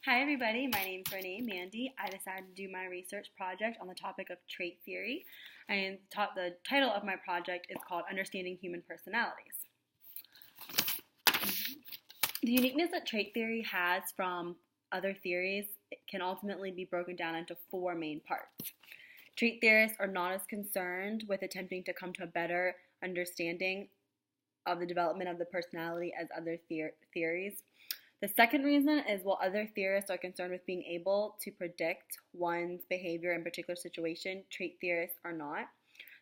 Hi everybody, my name is Renee Mandy. I decided to do my research project on the topic of trait theory, and the title of my project is called Understanding Human Personalities. The uniqueness that trait theory has from other theories can ultimately be broken down into four main parts. Trait theorists are not as concerned with attempting to come to a better understanding of the development of the personality as other theories. The second reason is while other theorists are concerned with being able to predict one's behavior in a particular situation, trait theorists are not.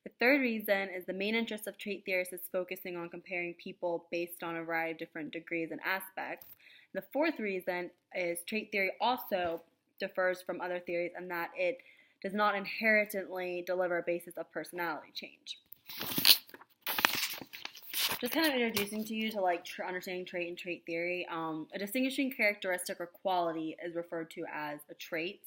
The third reason is the main interest of trait theorists is focusing on comparing people based on a variety of different degrees and aspects. The fourth reason is trait theory also differs from other theories in that it does not inherently deliver a basis of personality change. Just kind of introducing to you to understanding trait and trait theory. A distinguishing characteristic or quality is referred to as a trait.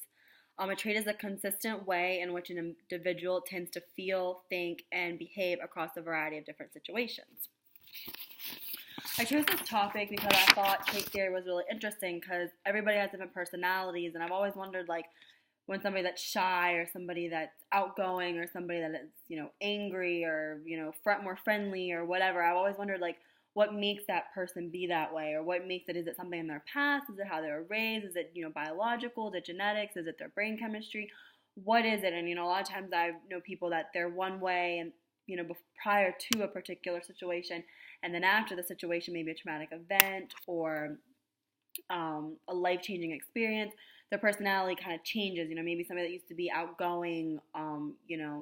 A trait is a consistent way in which an individual tends to feel, think, and behave across a variety of different situations. I chose this topic because I thought trait theory was really interesting because everybody has different personalities, and I've always wondered when somebody that's shy or somebody that's outgoing or somebody that is, angry or, more friendly or whatever, I've always wondered, what makes that person be that way, or what makes it, is it something in their past, is it how they were raised, is it, biological, is it genetics, is it their brain chemistry, what is it? And, a lot of times I know people that they're one way and, prior to a particular situation, and then after the situation, maybe a traumatic event or a life-changing experience, their personality kind of changes. Maybe somebody that used to be outgoing,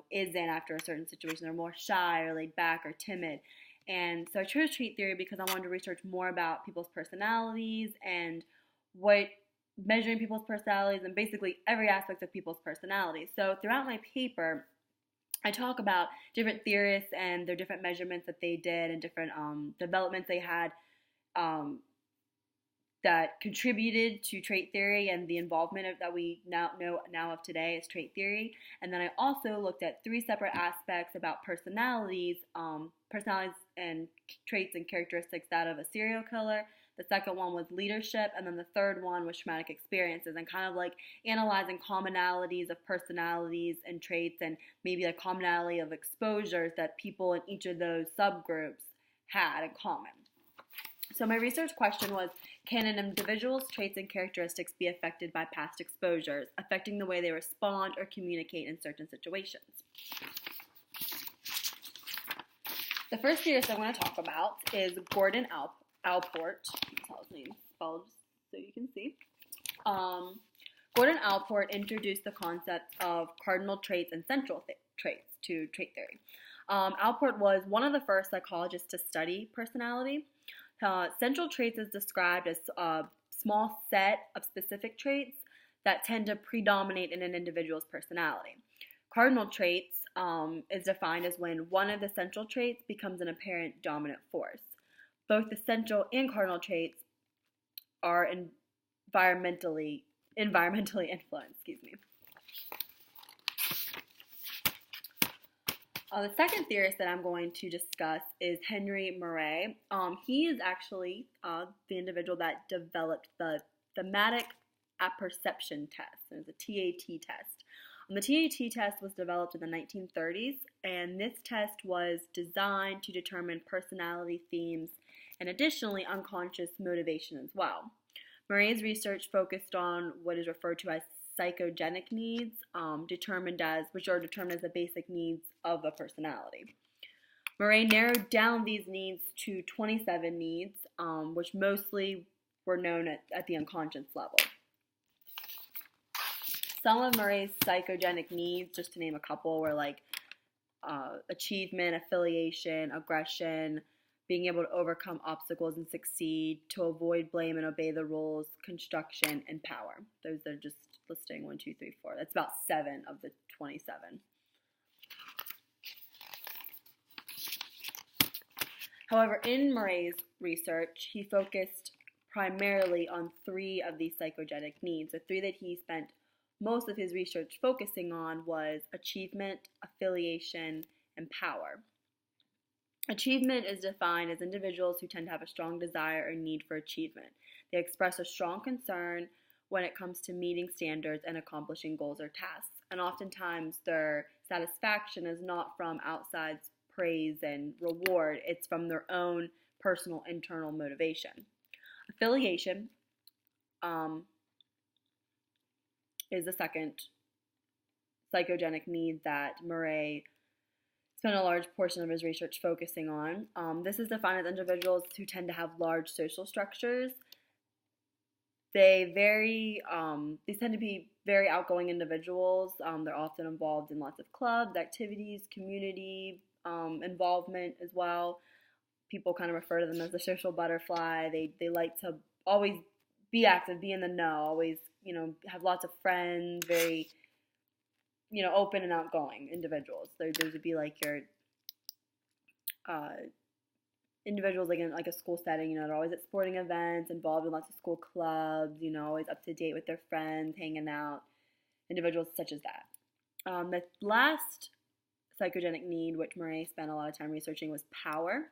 isn't after a certain situation. They're more shy or laid back or timid. And so I chose trait theory because I wanted to research more about people's personalities and measuring people's personalities and basically every aspect of people's personalities. So throughout my paper, I talk about different theorists and their different measurements that they did and different developments they had that contributed to trait theory and the involvement that we now know of today as trait theory. And then I also looked at three separate aspects about personalities and traits and characteristics, that of a serial killer. The second one was leadership, and then the third one was traumatic experiences, and kind of analyzing commonalities of personalities and traits and maybe a commonality of exposures that people in each of those subgroups had in common. So my research question was, can an individual's traits and characteristics be affected by past exposures, affecting the way they respond or communicate in certain situations? The first theorist I'm going to talk about is Gordon Allport. That's how his name is spelled so you can see. Gordon Allport introduced the concept of cardinal traits and central traits to trait theory. Allport was one of the first psychologists to study personality. Central traits is described as a small set of specific traits that tend to predominate in an individual's personality. Cardinal traits is defined as when one of the central traits becomes an apparent dominant force. Both the central and cardinal traits are environmentally influenced. The second theorist that I'm going to discuss is Henry Murray. He is actually the individual that developed the thematic apperception test. It's a TAT test. The TAT test was developed in the 1930s, and this test was designed to determine personality themes and additionally unconscious motivation as well. Murray's research focused on what is referred to as psychogenic needs, which are determined as the basic needs of a personality. Murray narrowed down these needs to 27 needs, which mostly were known at the unconscious level. Some of Murray's psychogenic needs, just to name a couple, were achievement, affiliation, aggression, being able to overcome obstacles and succeed, to avoid blame and obey the rules, construction, and power. Those are just listing 1, 2, 3, 4. That's about 7 of the 27. However, in Murray's research, he focused primarily on 3 of these psychogenic needs. The 3 that he spent most of his research focusing on was achievement, affiliation, and power. Achievement is defined as individuals who tend to have a strong desire or need for achievement. They express a strong concern when it comes to meeting standards and accomplishing goals or tasks. And oftentimes their satisfaction is not from outside praise and reward, it's from their own personal internal motivation. Affiliation is the second psychogenic need that Murray spent a large portion of his research focusing on. This is defined as individuals who tend to have large social structures. These tend to be very outgoing individuals. They're often involved in lots of clubs, activities, community involvement as well. People kind of refer to them as the social butterfly. They like to always be active, be in the know, always, have lots of friends, very, open and outgoing individuals. Those would be like your individuals like in like a school setting, they're always at sporting events, involved in lots of school clubs, always up to date with their friends, hanging out, individuals such as that. The last psychogenic need, which Murray spent a lot of time researching, was power.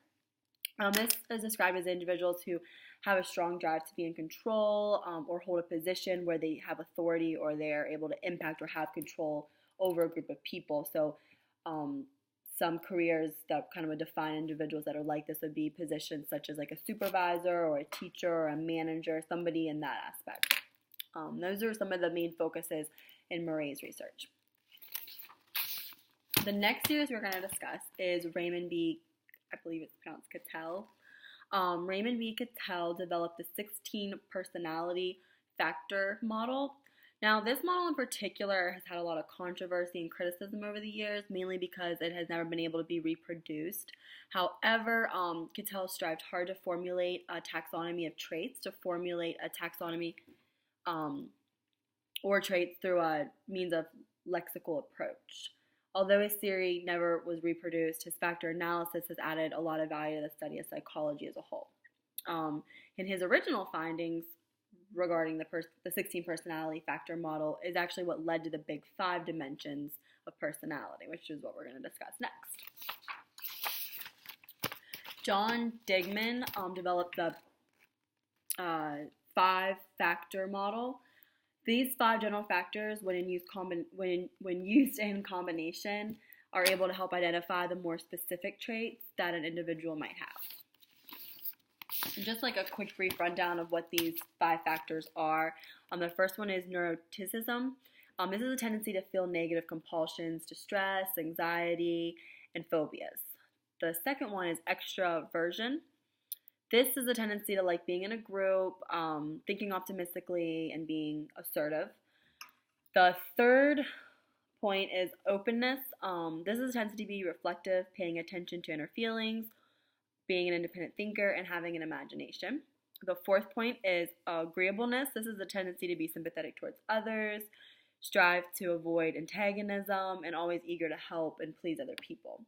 This is described as individuals who have a strong drive to be in control or hold a position where they have authority or they're able to impact or have control over a group of people. So some careers that kind of would define individuals that are like this would be positions such as like a supervisor or a teacher or a manager, somebody in that aspect. Those are some of the main focuses in Murray's research. The next series we're going to discuss is Raymond B. I believe it's pronounced Cattell. Raymond B. Cattell developed the 16 personality factor model. Now, this model in particular has had a lot of controversy and criticism over the years, mainly because it has never been able to be reproduced. However, Cattell strived hard to formulate a taxonomy of traits, to formulate a taxonomy or traits through a means of lexical approach. Although his theory never was reproduced, his factor analysis has added a lot of value to the study of psychology as a whole. In his original findings regarding the 16 personality factor model is actually what led to the big 5 dimensions of personality, which is what we're going to discuss next. John Digman developed the 5-factor model. These 5 general factors, when used in combination, are able to help identify the more specific traits that an individual might have. And just like a quick brief rundown of what these 5 factors are. The first one is neuroticism. This is a tendency to feel negative compulsions, distress, anxiety, and phobias. The second one is extraversion. This is a tendency to like being in a group, thinking optimistically, and being assertive. The third point is openness. This is a tendency to be reflective, paying attention to inner feelings, being an independent thinker, and having an imagination. The fourth point is agreeableness. This is a tendency to be sympathetic towards others, strive to avoid antagonism, and always eager to help and please other people.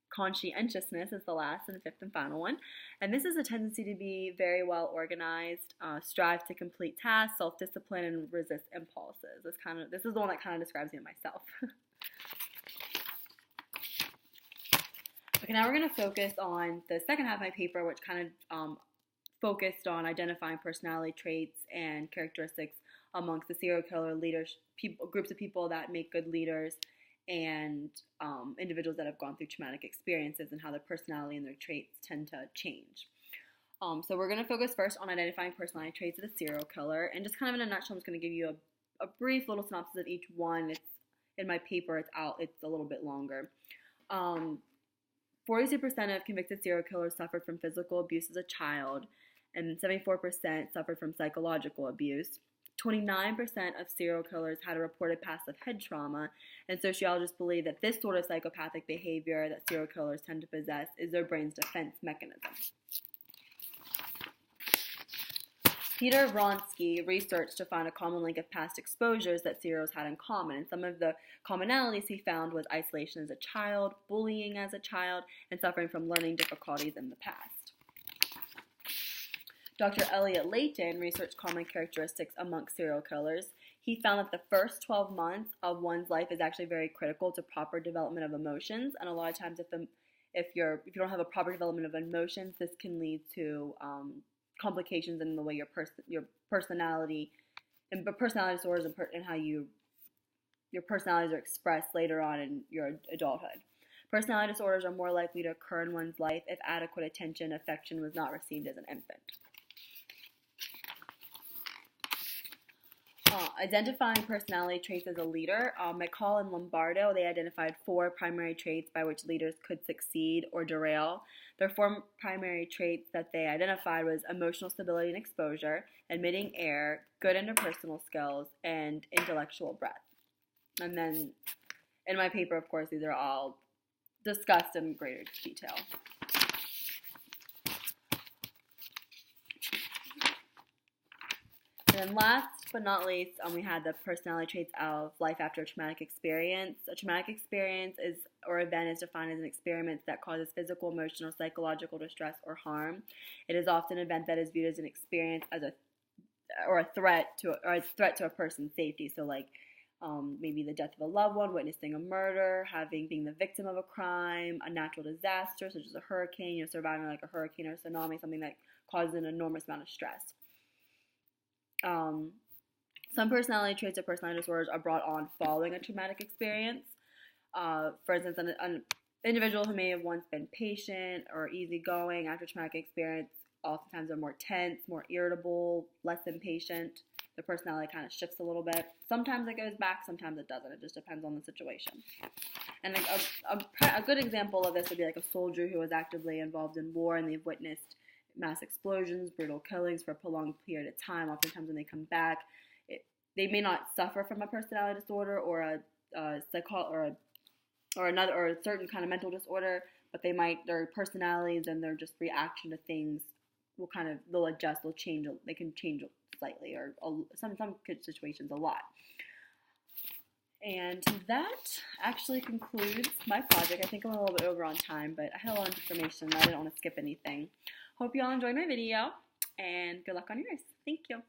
Conscientiousness is the last and fifth and final one. And this is a tendency to be very well organized, strive to complete tasks, self-discipline, and resist impulses. This is the one that kind of describes me myself. Okay, now we're going to focus on the second half of my paper, which kind of focused on identifying personality traits and characteristics amongst the serial killer leaders, groups of people that make good leaders, and individuals that have gone through traumatic experiences and how their personality and their traits tend to change. So we're going to focus first on identifying personality traits of the serial killer, and just kind of in a nutshell, I'm just going to give you a brief little synopsis of each one. It's in my paper, it's a little bit longer. 42% of convicted serial killers suffered from physical abuse as a child, and 74% suffered from psychological abuse. 29% of serial killers had a reported past of head trauma, and sociologists believe that this sort of psychopathic behavior that serial killers tend to possess is their brain's defense mechanism. Peter Vronsky researched to find a common link of past exposures that serials had in common, and some of the commonalities he found was isolation as a child, bullying as a child, and suffering from learning difficulties in the past. Dr. Elliot Layton researched common characteristics amongst serial killers. He found that the first 12 months of one's life is actually very critical to proper development of emotions, and a lot of times if you don't have a proper development of emotions, this can lead to complications in the way your personality but personality disorders and how your personalities are expressed later on in your adulthood. Personality disorders are more likely to occur in one's life if adequate attention and affection was not received as an infant. Identifying personality traits as a leader. McCall and Lombardo, they identified 4 primary traits by which leaders could succeed or derail. Their 4 primary traits that they identified was emotional stability and exposure, admitting error, good interpersonal skills, and intellectual breadth. And then in my paper, of course, these are all discussed in greater detail. And then last but not least, we had the personality traits of life after a traumatic experience. A traumatic experience or event is defined as an experience that causes physical, emotional, psychological distress or harm. It is often an event that is viewed as an experience as a threat to a person's safety. So like maybe the death of a loved one, witnessing a murder, being the victim of a crime, a natural disaster such as a hurricane, surviving like a hurricane or a tsunami, something that causes an enormous amount of stress. Some personality traits or personality disorders are brought on following a traumatic experience. For instance, an individual who may have once been patient or easygoing after a traumatic experience oftentimes are more tense, more irritable, less impatient. Their personality kind of shifts a little bit. Sometimes it goes back, sometimes it doesn't. It just depends on the situation. And a good example of this would be like a soldier who was actively involved in war and they've witnessed mass explosions, brutal killings for a prolonged period of time. Oftentimes when they come back, they may not suffer from a personality disorder or a certain kind of mental disorder, but their personalities and their just reaction to things they'll adjust, they can change slightly, or some situations a lot. And that actually concludes my project. I think I'm a little bit over on time, but I had a lot of information. I didn't want to skip anything. Hope you all enjoyed my video, and good luck on yours. Thank you.